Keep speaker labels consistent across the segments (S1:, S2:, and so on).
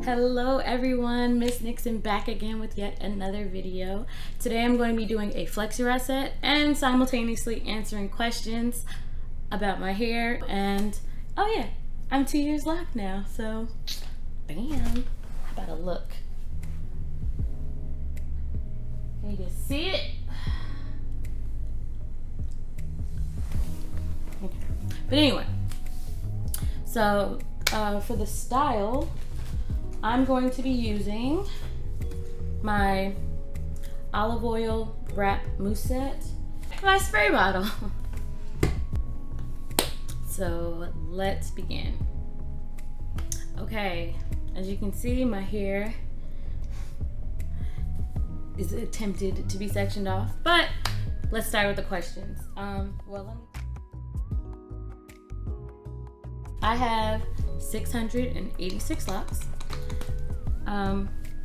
S1: Hello everyone, Miss Nixon back again with yet another video. Today I'm going to be doing a Flexirod set and simultaneously answering questions about my hair. And oh yeah, I'm 2 years locked now, so bam. How about a look? Can you just see it? Okay. But anyway, so for the style, I'm going to be using my olive oil wrap mousse set, my spray bottle. So let's begin. Okay, as you can see, my hair is attempted to be sectioned off, but let's start with the questions. I have 686 locks.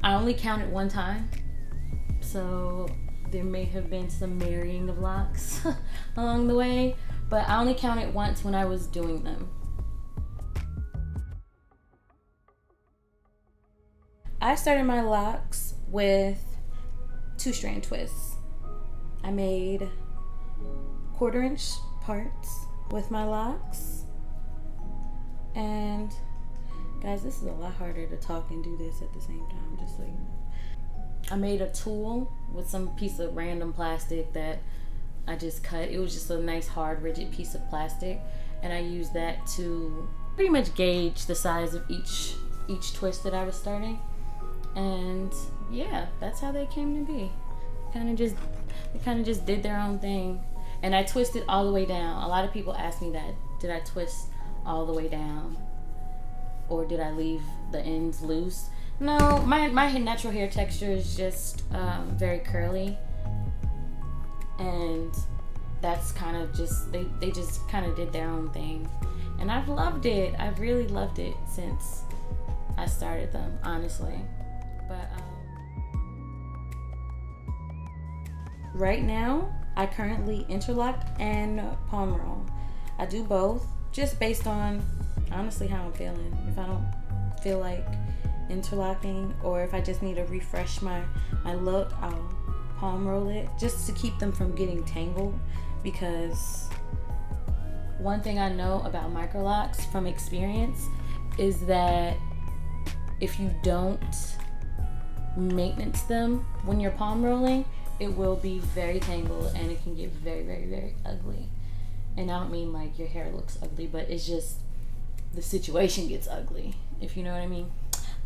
S1: I only counted one time, so there may have been some marrying of locks along the way, but I only counted once when I was doing them. I started my locks with 2-strand twists. I made 1/4 inch parts with my locks, and guys, this is a lot harder to talk and do this at the same time, just so you know. I made a tool with some piece of random plastic that I just cut. It was just a nice, hard, rigid piece of plastic, and I used that to pretty much gauge the size of each twist that I was starting. And yeah, that's how they came to be. They kind of just did their own thing. And I twisted all the way down. A lot of people ask me that. Did I twist all the way down? Or did I leave the ends loose? No, my natural hair texture is just very curly, and that's kind of just, they just kind of did their own thing, and I've loved it. I've really loved it since I started them, honestly. But right now I currently interlock and palm roll. I do both just based on honestly how I'm feeling. If I don't feel like interlocking, or if I just need to refresh my look, I'll palm roll it just to keep them from getting tangled. Because one thing I know about micro locks from experience is that if you don't maintenance them when you're palm rolling, it will be very tangled and it can get very, very, very ugly. And I don't mean like your hair looks ugly, but it's just the situation gets ugly, if you know what I mean.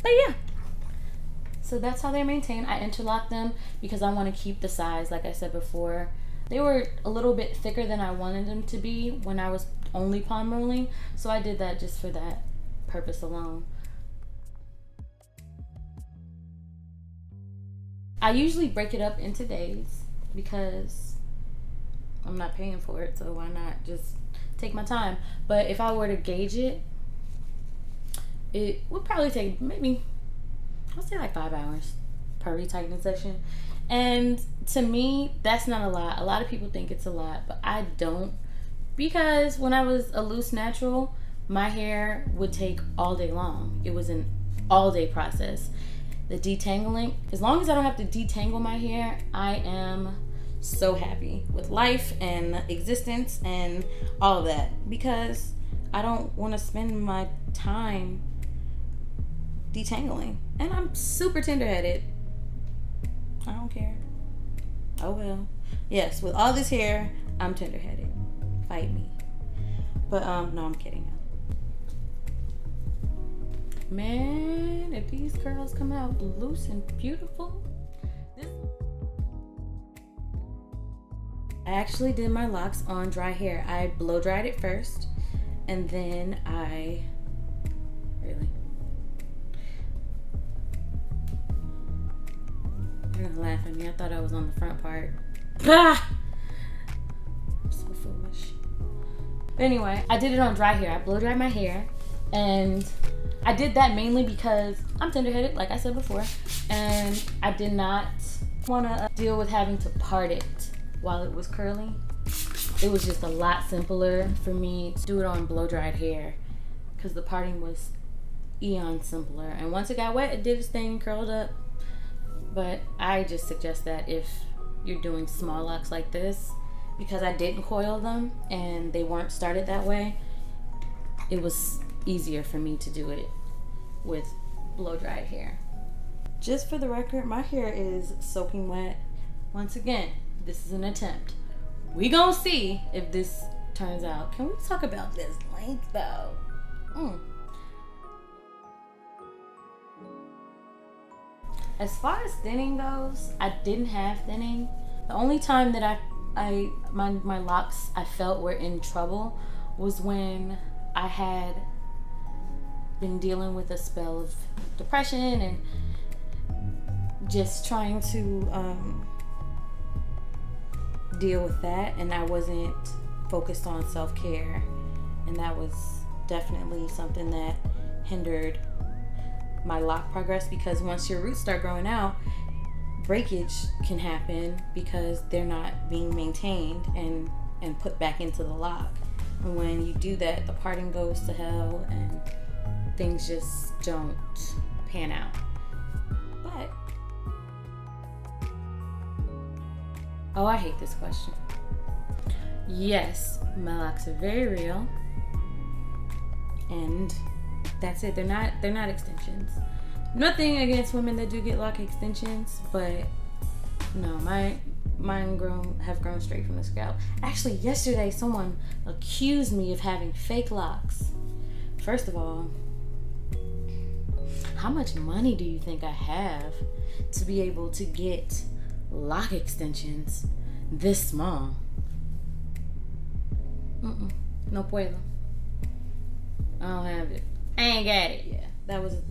S1: But yeah, so that's how they're maintained. I interlock them because I want to keep the size. Like I said before, they were a little bit thicker than I wanted them to be when I was only palm rolling, so I did that just for that purpose alone. I usually break it up into days because I'm not paying for it, so why not just take my time? But if I were to gauge it, it would probably take maybe, I'll say like 5 hours per retightening session. And to me, that's not a lot. A lot of people think it's a lot, but I don't, because when I was a loose natural, my hair would take all day long. It was an all-day process. The detangling, as long as I don't have to detangle my hair, I am so happy with life and existence and all of that, because I don't want to spend my time detangling. And I'm super tender-headed. I don't care. Oh well. Yes, with all this hair, I'm tender-headed. Fight me. But no, I'm kidding. Man, if these curls come out loose and beautiful. I actually did my locks on dry hair. I blow dried it first, and then You're gonna laugh at me. I thought I was on the front part. Ah! I'm so foolish. But anyway, I did it on dry hair. I blow dried my hair, and I did that mainly because I'm tender-headed, like I said before, and I did not want to deal with having to part it while it was curly. It was just a lot simpler for me to do it on blow-dried hair because the parting was eons simpler. And once it got wet, it did its thing, curled up. But I just suggest that if you're doing small locks like this, because I didn't coil them and they weren't started that way, it was easier for me to do it with blow dried hair. Just for the record, my hair is soaking wet. Once again, this is an attempt. We gonna see if this turns out. Can we talk about this length though? As far as thinning goes, I didn't have thinning. The only time that my locks I felt were in trouble was when I had been dealing with a spell of depression and just trying to deal with that, and I wasn't focused on self-care, and that was definitely something that hindered my lock progress, because once your roots start growing out, breakage can happen because they're not being maintained and put back into the lock. And when you do that, the parting goes to hell and things just don't pan out. But oh, I hate this question. Yes, my locks are very real, and that's it. They're not extensions. Nothing against women that do get lock extensions, but no, mine have grown straight from the scalp. Actually, yesterday someone accused me of having fake locks. First of all, how much money do you think I have to be able to get lock extensions this small? No puedo. I don't have it. I ain't got it. Yeah,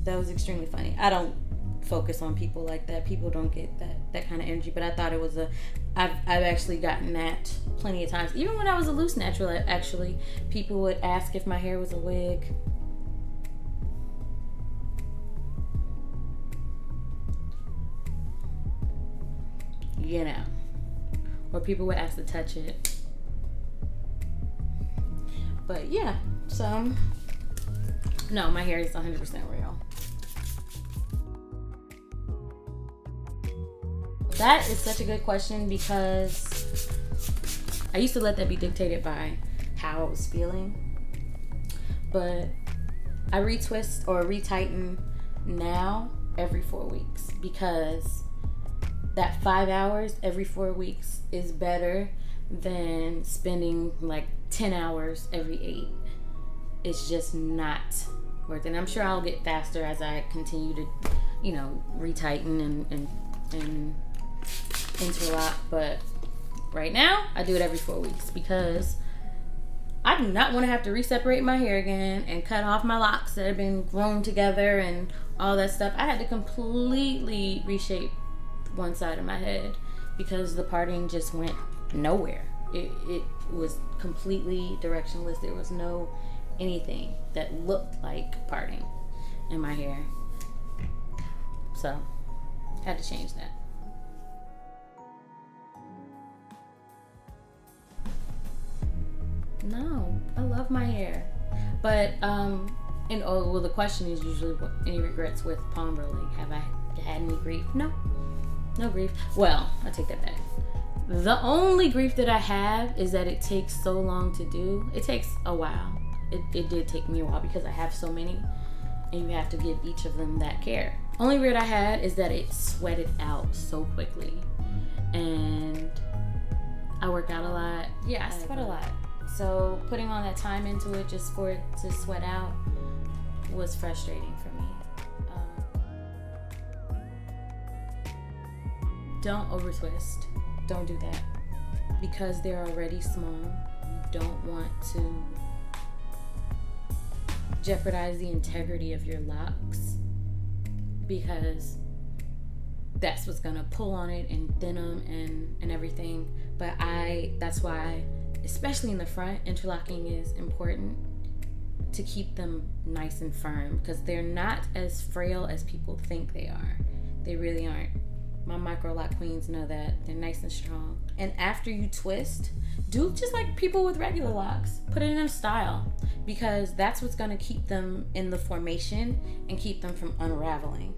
S1: that was extremely funny. I don't focus on people like that. People don't get that kind of energy. But I thought it was I've actually gotten that plenty of times. Even when I was a loose natural, actually, people would ask if my hair was a wig. You know, or people would ask to touch it. But yeah, so no, my hair is 100% real. That is such a good question, because I used to let that be dictated by how I was feeling, but I retwist or retighten now every 4 weeks, because that 5 hours every 4 weeks is better than spending like 10 hours every 8. It's just not worth it. And I'm sure I'll get faster as I continue to, retighten and interlock. But right now, I do it every 4 weeks, because I do not want to have to reseparate my hair again and cut off my locks that have been grown together and all that stuff. I had to completely reshape one side of my head because the parting just went nowhere. It was completely directionless. There was no anything that looked like parting in my hair. So, had to change that. No, I love my hair. But, the question is usually any regrets with palm rolling. Have I had any grief? No grief. Well, I take that back. The only grief that I have is that it takes so long to do. It takes a while. It did take me a while because I have so many, and you have to give each of them that care. Only regret I had is that it sweated out so quickly, and I work out a lot. Yeah, I sweat a lot. So putting all that time into it just for it to sweat out was frustrating for me. Don't over twist. Don't do that. Because they're already small, you don't want to jeopardize the integrity of your locks, because that's what's gonna pull on it and thin them and everything. But that's why, especially in the front, interlocking is important to keep them nice and firm, because they're not as frail as people think they are. They really aren't. My micro lock queens know that. They're nice and strong. And after you twist, do just like people with regular locks. Put it in a style, because that's what's gonna keep them in the formation and keep them from unraveling.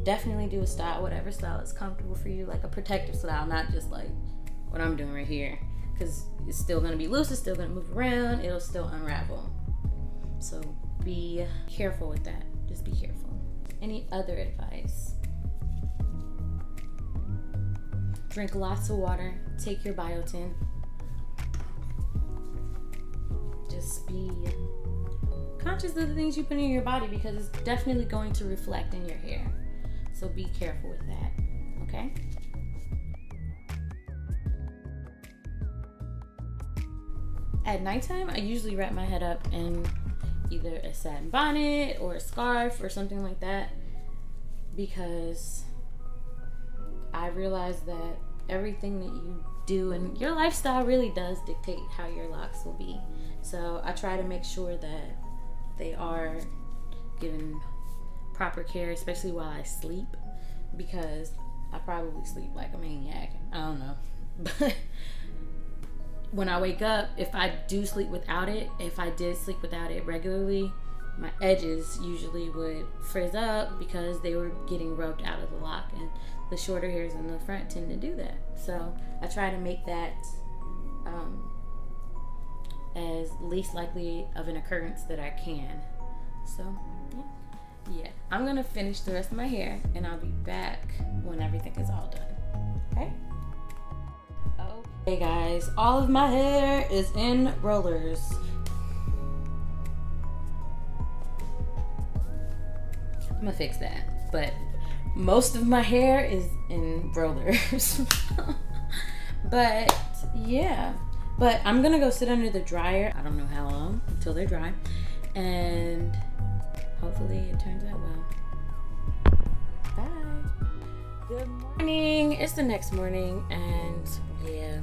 S1: Definitely do a style, whatever style is comfortable for you, like a protective style, not just like what I'm doing right here, because it's still gonna be loose, it's still gonna move around, it'll still unravel. So be careful with that. Just be careful. Any other advice? Drink lots of water. Take your biotin. Just be conscious of the things you put in your body, because it's definitely going to reflect in your hair. So be careful with that, okay? At nighttime, I usually wrap my head up in either a satin bonnet or a scarf or something like that, because I realize that everything that you do and your lifestyle really does dictate how your locks will be. So I try to make sure that they are given proper care, especially while I sleep, because I probably sleep like a maniac. I don't know. But when I wake up, if I do sleep without it, if I did sleep without it regularly, my edges usually would frizz up because they were getting rubbed out of the lock, and the shorter hairs in the front tend to do that. So I try to make that as least likely of an occurrence that I can. So yeah, I'm gonna finish the rest of my hair and I'll be back when everything is all done. Okay? Okay guys, all of my hair is in rollers. I'm gonna fix that, but most of my hair is in rollers. But yeah, but I'm gonna go sit under the dryer. I don't know how long until they're dry, and hopefully it turns out well. Bye. Good morning. It's the next morning, and yeah.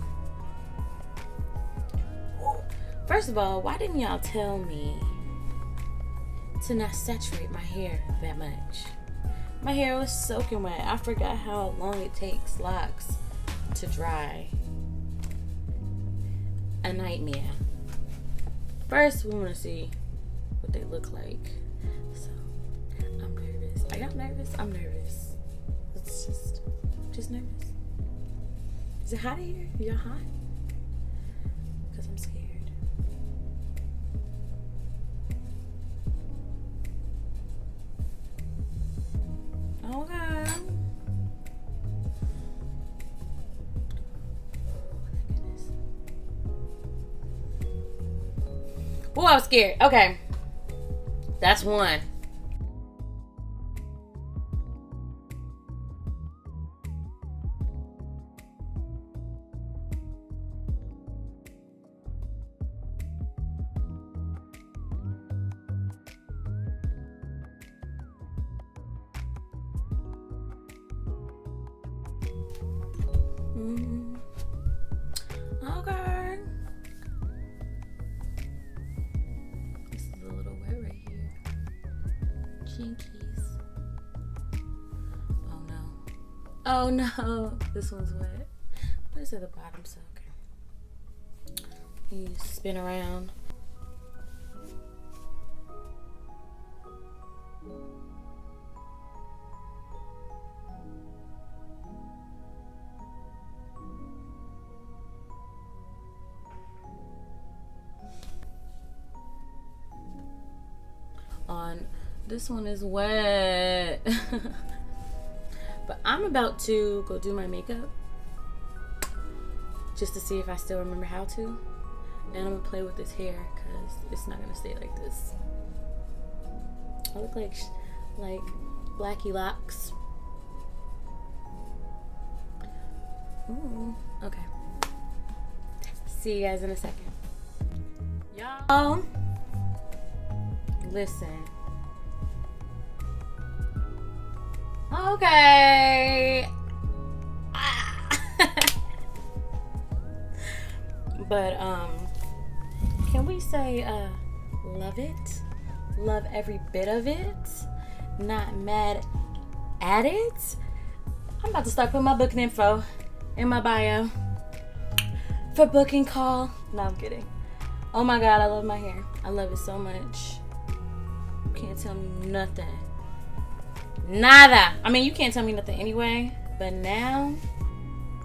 S1: First of all, why didn't y'all tell me to not saturate my hair that much? My hair was soaking wet. I forgot how long it takes locks to dry. A nightmare. First, we want to see what they look like. So, I'm nervous. Are y'all nervous? I'm nervous. It's just nervous. Is it hot in here? Y'all hot? Because I'm scared. Okay. Oh, I was scared. Okay. That's one. Okay. This is a little wet right here. Jinkies. Oh no. Oh no. This one's wet. But it's at the bottom, so okay. You spin around. On this one is wet. But I'm about to go do my makeup just to see if I still remember how to, and I'm gonna play with this hair because it's not gonna stay like this. I look like Blackie Locs. Ooh, okay. See you guys in a second. Y'all, listen. Okay. But can we say love it? Love every bit of it. Not mad at it. I'm about to start putting my booking info in my bio for booking call. No, I'm kidding. Oh my God, I love my hair. I love it so much. You can't tell me nothing. Nada. I mean, you can't tell me nothing anyway. But now,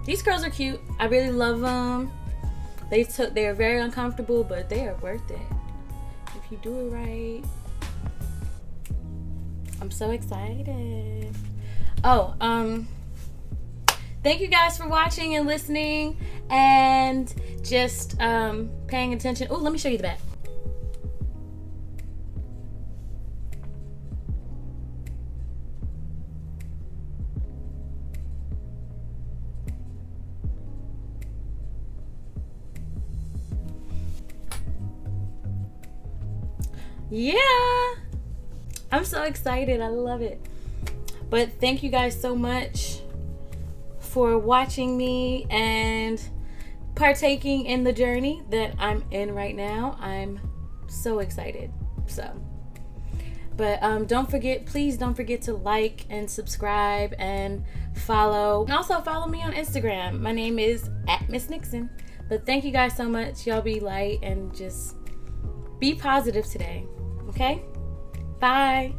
S1: these curls are cute. I really love them. They're very uncomfortable, but they are worth it if you do it right. I'm so excited. Oh, thank you guys for watching and listening and just paying attention. Oh, let me show you the back. Yeah, I'm so excited. I love it. But thank you guys so much for watching me and partaking in the journey that I'm in right now. I'm so excited. But don't forget, please don't forget to like and subscribe and follow. And also follow me on Instagram. My name is @MissNixon. But thank you guys so much. Y'all be light and just be positive today. Okay? Bye.